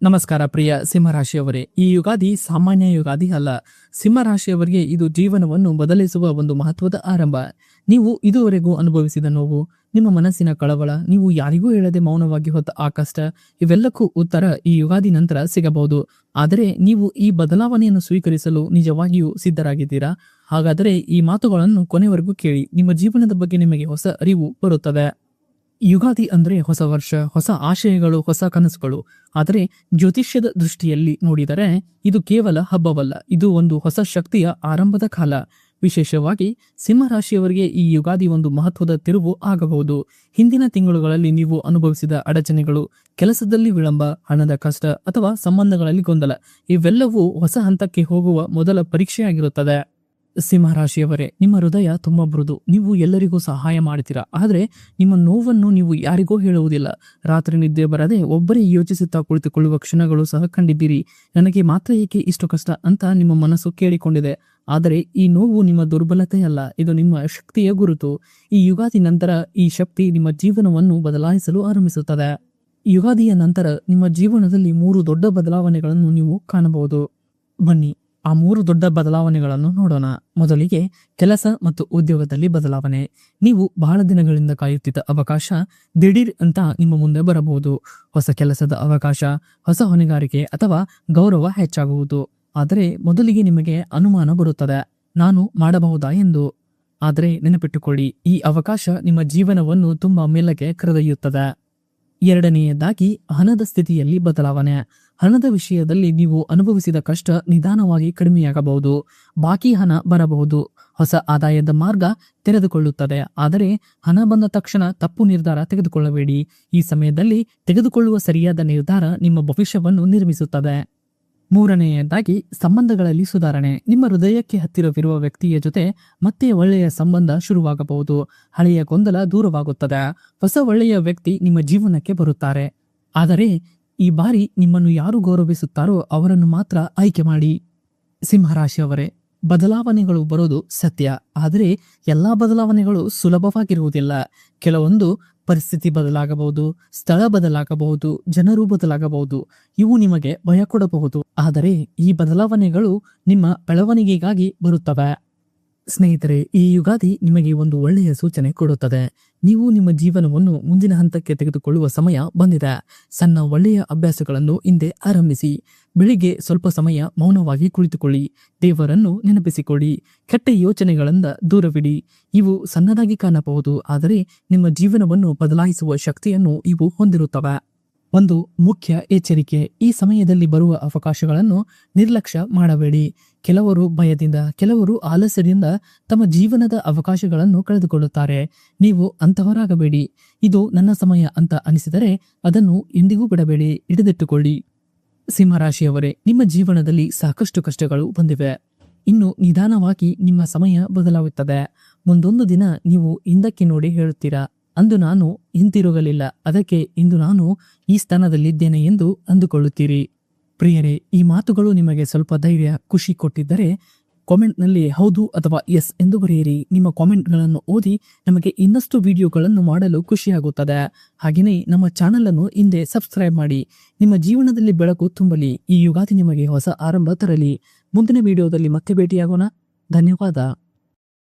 ನಮಸ್ಕಾರ ಪ್ರಿಯ ಸಿಂಹರಾಶಿಯವರೇ. ಈ ಯುಗಾದಿ ಸಾಮಾನ್ಯ ಯುಗಾದಿ ಅಲ್ಲ. ಸಿಂಹರಾಶಿಯವರಿಗೆ ಇದು ಜೀವನವನ್ನು ಬದಲಿಸುವ ಒಂದು ಮಹತ್ವದ ಆರಂಭ. ನೀವು ಇದುವರೆಗೂ ಅನುಭವಿಸಿದ ನೋವು, ನಿಮ್ಮ ಮನಸ್ಸಿನ ಕಳವಳ, ನೀವು ಯಾರಿಗೂ ಹೇಳದೆ ಮೌನವಾಗಿ ಹೊತ್ತ ಆ ಕಷ್ಟ, ಇವೆಲ್ಲಕ್ಕೂ ಉತ್ತರ ಈ ಯುಗಾದಿ ನಂತರ ಸಿಗಬಹುದು. ಆದರೆ ನೀವು ಈ ಬದಲಾವಣೆಯನ್ನು ಸ್ವೀಕರಿಸಲು ನಿಜವಾಗಿಯೂ ಸಿದ್ಧರಾಗಿದ್ದೀರಾ? ಹಾಗಾದರೆ ಈ ಮಾತುಗಳನ್ನು ಕೊನೆವರೆಗೂ ಕೇಳಿ. ನಿಮ್ಮ ಜೀವನದ ಬಗ್ಗೆ ನಿಮಗೆ ಹೊಸ ಅರಿವು ಬರುತ್ತದೆ. ಯುಗಾದಿ ಅಂದ್ರೆ ಹೊಸ ವರ್ಷ, ಹೊಸ ಆಶಯಗಳು, ಹೊಸ ಕನಸುಗಳು. ಆದರೆ ಜ್ಯೋತಿಷ್ಯದ ದೃಷ್ಟಿಯಲ್ಲಿ ನೋಡಿದರೆ ಇದು ಕೇವಲ ಹಬ್ಬವಲ್ಲ, ಇದು ಒಂದು ಹೊಸ ಶಕ್ತಿಯ ಆರಂಭದ ಕಾಲ. ವಿಶೇಷವಾಗಿ ಸಿಂಹರಾಶಿಯವರಿಗೆ ಈ ಯುಗಾದಿ ಒಂದು ಮಹತ್ವದ ತಿರುವು ಆಗಬಹುದು. ಹಿಂದಿನ ತಿಂಗಳುಗಳಲ್ಲಿ ನೀವು ಅನುಭವಿಸಿದ ಅಡಚಣೆಗಳು, ಕೆಲಸದಲ್ಲಿ ವಿಳಂಬ, ಹಣದ ಕಷ್ಟ ಅಥವಾ ಸಂಬಂಧಗಳಲ್ಲಿ ಗೊಂದಲ, ಇವೆಲ್ಲವೂ ಹೊಸ ಹಂತಕ್ಕೆ ಹೋಗುವ ಮೊದಲ ಪರೀಕ್ಷೆಯಾಗಿರುತ್ತದೆ. ಸಿಂಹರಾಶಿಯವರೇ, ನಿಮ್ಮ ಹೃದಯ ತುಂಬಾ ಮೃದು. ನೀವು ಎಲ್ಲರಿಗೂ ಸಹಾಯ ಮಾಡ್ತೀರಾ, ಆದರೆ ನಿಮ್ಮ ನೋವನ್ನು ನೀವು ಯಾರಿಗೂ ಹೇಳುವುದಿಲ್ಲ. ರಾತ್ರಿ ನಿದ್ದೆ ಬರದೆ ಒಬ್ಬರೇ ಯೋಚಿಸುತ್ತಾ ಕುಳಿತುಕೊಳ್ಳುವ ಕ್ಷಣಗಳು ಸಹ ಕಂಡಿದ್ದೀರಿ. ನನಗೆ ಮಾತ್ರ ಏಕೆ ಇಷ್ಟು ಕಷ್ಟ ಅಂತ ನಿಮ್ಮ ಮನಸ್ಸು ಕೇಳಿಕೊಂಡಿದೆ. ಆದರೆ ಈ ನೋವು ನಿಮ್ಮ ದುರ್ಬಲತೆಯಲ್ಲ, ಇದು ನಿಮ್ಮ ಶಕ್ತಿಯ ಗುರುತು. ಈ ಯುಗಾದಿ ನಂತರ ಈ ಶಕ್ತಿ ನಿಮ್ಮ ಜೀವನವನ್ನು ಬದಲಾಯಿಸಲು ಆರಂಭಿಸುತ್ತದೆ. ಯುಗಾದಿಯ ನಂತರ ನಿಮ್ಮ ಜೀವನದಲ್ಲಿ 3 ದೊಡ್ಡ ಬದಲಾವಣೆಗಳನ್ನು ನೀವು ಕಾಣಬಹುದು. ಬನ್ನಿ ಆ 3 ದೊಡ್ಡ ಬದಲಾವಣೆಗಳನ್ನು ನೋಡೋಣ. ಮೊದಲಿಗೆ ಕೆಲಸ ಮತ್ತು ಉದ್ಯೋಗದಲ್ಲಿ ಬದಲಾವಣೆ. ನೀವು ಬಹಳ ದಿನಗಳಿಂದ ಕಾಯುತ್ತಿದ್ದ ಅವಕಾಶ ದಿಢೀರ್ ಅಂತ ನಿಮ್ಮ ಮುಂದೆ ಬರಬಹುದು. ಹೊಸ ಕೆಲಸದ ಅವಕಾಶ, ಹೊಸ ಹೊಣೆಗಾರಿಕೆ ಅಥವಾ ಗೌರವ ಹೆಚ್ಚಾಗುವುದು. ಆದರೆ ಮೊದಲಿಗೆ ನಿಮಗೆ ಅನುಮಾನ ಬರುತ್ತದೆ, ನಾನು ಮಾಡಬಹುದಾ ಎಂದು. ಆದರೆ ನೆನಪಿಟ್ಟುಕೊಳ್ಳಿ, ಈ ಅವಕಾಶ ನಿಮ್ಮ ಜೀವನವನ್ನು ತುಂಬಾ ಮೇಲಕ್ಕೆ ಕರೆದೊಯ್ಯುತ್ತದೆ. ಎರಡನೆಯದಾಗಿ ಹಣದ ಸ್ಥಿತಿಯಲ್ಲಿ ಬದಲಾವಣೆ. ಹಣದ ವಿಷಯದಲ್ಲಿ ನೀವು ಅನುಭವಿಸಿದ ಕಷ್ಟ ನಿಧಾನವಾಗಿ ಕಡಿಮೆಯಾಗಬಹುದು. ಬಾಕಿ ಹಣ ಬರಬಹುದು, ಹೊಸ ಆದಾಯದ ಮಾರ್ಗ ತೆರೆದುಕೊಳ್ಳುತ್ತದೆ. ಆದರೆ ಹಣ ಬಂದ ತಕ್ಷಣ ತಪ್ಪು ನಿರ್ಧಾರ ತೆಗೆದುಕೊಳ್ಳಬೇಡಿ. ಈ ಸಮಯದಲ್ಲಿ ತೆಗೆದುಕೊಳ್ಳುವ ಸರಿಯಾದ ನಿರ್ಧಾರ ನಿಮ್ಮ ಭವಿಷ್ಯವನ್ನು ನಿರ್ಮಿಸುತ್ತದೆ. ಮೂರನೆಯದಾಗಿ ಸಂಬಂಧಗಳಲ್ಲಿ ಸುಧಾರಣೆ. ನಿಮ್ಮ ಹೃದಯಕ್ಕೆ ಹತ್ತಿರವಿರುವ ವ್ಯಕ್ತಿಯ ಜೊತೆ ಮತ್ತೆ ಒಳ್ಳೆಯ ಸಂಬಂಧ ಶುರುವಾಗಬಹುದು. ಹಳೆಯ ಗೊಂದಲ ದೂರವಾಗುತ್ತದೆ. ಹೊಸ ಒಳ್ಳೆಯ ವ್ಯಕ್ತಿ ನಿಮ್ಮ ಜೀವನಕ್ಕೆ ಬರುತ್ತಾರೆ. ಆದರೆ ಈ ಬಾರಿ ನಿಮ್ಮನ್ನು ಯಾರು ಗೌರವಿಸುತ್ತಾರೋ ಅವರನ್ನು ಮಾತ್ರ ಆಯ್ಕೆ ಮಾಡಿ. ಸಿಂಹರಾಶಿಯವರೇ, ಬದಲಾವಣೆಗಳು ಬರೋದು ಸತ್ಯ, ಆದರೆ ಎಲ್ಲಾ ಬದಲಾವಣೆಗಳು ಸುಲಭವಾಗಿರುವುದಿಲ್ಲ. ಕೆಲವೊಂದು ಪರಿಸ್ಥಿತಿ ಬದಲಾಗಬಹುದು, ಸ್ಥಳ ಬದಲಾಗಬಹುದು, ಜನರು ಬದಲಾಗಬಹುದು. ಇವು ನಿಮಗೆ ಭಯ ಕೊಡಬಹುದು, ಆದರೆ ಈ ಬದಲಾವಣೆಗಳು ನಿಮ್ಮ ಬೆಳವಣಿಗೆಗಾಗಿ ಬರುತ್ತವೆ. ಸ್ನೇಹಿತರೆ, ಈ ಯುಗಾದಿ ನಿಮಗೆ ಒಂದು ಒಳ್ಳೆಯ ಸೂಚನೆ ಕೊಡುತ್ತದೆ. ನೀವು ನಿಮ್ಮ ಜೀವನವನ್ನು ಮುಂದಿನ ಹಂತಕ್ಕೆ ತೆಗೆದುಕೊಳ್ಳುವ ಸಮಯ ಬಂದಿದೆ. ಸಣ್ಣ ಒಳ್ಳೆಯ ಅಭ್ಯಾಸಗಳನ್ನು ಹಿಂದೆ ಆರಂಭಿಸಿ. ಬೆಳಿಗ್ಗೆ ಸ್ವಲ್ಪ ಸಮಯ ಮೌನವಾಗಿ ಕುಳಿತುಕೊಳ್ಳಿ. ದೇವರನ್ನು ನೆನಪಿಸಿಕೊಳ್ಳಿ. ಕೆಟ್ಟ ಯೋಚನೆಗಳಿಂದ ದೂರವಿಡಿ. ಇವು ಸಣ್ಣದಾಗಿ ಕಾಣಬಹುದು, ಆದರೆ ನಿಮ್ಮ ಜೀವನವನ್ನು ಬದಲಾಯಿಸುವ ಶಕ್ತಿಯನ್ನು ಇವು ಹೊಂದಿರುತ್ತವೆ. ಒಂದು ಮುಖ್ಯ ಎಚ್ಚರಿಕೆ: ಈ ಸಮಯದಲ್ಲಿ ಬರುವ ಅವಕಾಶಗಳನ್ನು ನಿರ್ಲಕ್ಷ್ಯ ಮಾಡಬೇಡಿ. ಕೆಲವರು ಭಯದಿಂದ, ಕೆಲವರು ಆಲಸ್ಯದಿಂದ ತಮ್ಮ ಜೀವನದ ಅವಕಾಶಗಳನ್ನು ಕಳೆದುಕೊಳ್ಳುತ್ತಾರೆ. ನೀವು ಅಂತವರಾಗಬೇಡಿ. ಇದು ನನ್ನ ಸಮಯ ಅಂತ ಅನಿಸಿದರೆ ಅದನ್ನು ಎಂದಿಗೂ ಬಿಡಬೇಡಿ, ಹಿಡಿದಿಟ್ಟುಕೊಳ್ಳಿ. ಸಿಂಹರಾಶಿಯವರೇ, ನಿಮ್ಮ ಜೀವನದಲ್ಲಿ ಸಾಕಷ್ಟು ಕಷ್ಟಗಳು ಬಂದಿವೆ. ಇನ್ನು ನಿಧಾನವಾಗಿ ನಿಮ್ಮ ಸಮಯ ಬದಲಾಗುತ್ತದೆ. ಮುಂದೊಂದು ದಿನ ನೀವು ಹಿಂದಕ್ಕೆ ನೋಡಿ ಹೇಳುತ್ತೀರಾ, ಅಂದು ನಾನು ಹಿಂತಿರುಗಲಿಲ್ಲ, ಅದಕ್ಕೆ ಇಂದು ನಾನು ಈ ಸ್ಥಾನದಲ್ಲಿದ್ದೇನೆ ಎಂದು ಅಂದುಕೊಳ್ಳುತ್ತೀರಿ. ಪ್ರಿಯರೇ, ಈ ಮಾತುಗಳು ನಿಮಗೆ ಸ್ವಲ್ಪ ಧೈರ್ಯ, ಖುಷಿ ಕೊಟ್ಟಿದ್ದರೆ ಕಾಮೆಂಟ್ನಲ್ಲಿ ಹೌದು ಅಥವಾ ಎಸ್ ಎಂದು ಬರೆಯಿರಿ. ನಿಮ್ಮ ಕಾಮೆಂಟ್ಗಳನ್ನು ಓದಿ ನಮಗೆ ಇನ್ನಷ್ಟು ವಿಡಿಯೋಗಳನ್ನು ಮಾಡಲು ಖುಷಿಯಾಗುತ್ತದೆ. ಹಾಗೆಯೇ ನಮ್ಮ ಚಾನೆಲ್ ಅನ್ನು ಹಿಂದೆ ಸಬ್ಸ್ಕ್ರೈಬ್ ಮಾಡಿ. ನಿಮ್ಮ ಜೀವನದಲ್ಲಿ ಬೆಳಕು ತುಂಬಲಿ. ಈ ಯುಗಾದಿ ನಿಮಗೆ ಹೊಸ ಆರಂಭ ತರಲಿ. ಮುಂದಿನ ವಿಡಿಯೋದಲ್ಲಿ ಮತ್ತೆ ಭೇಟಿಯಾಗೋಣ. ಧನ್ಯವಾದ.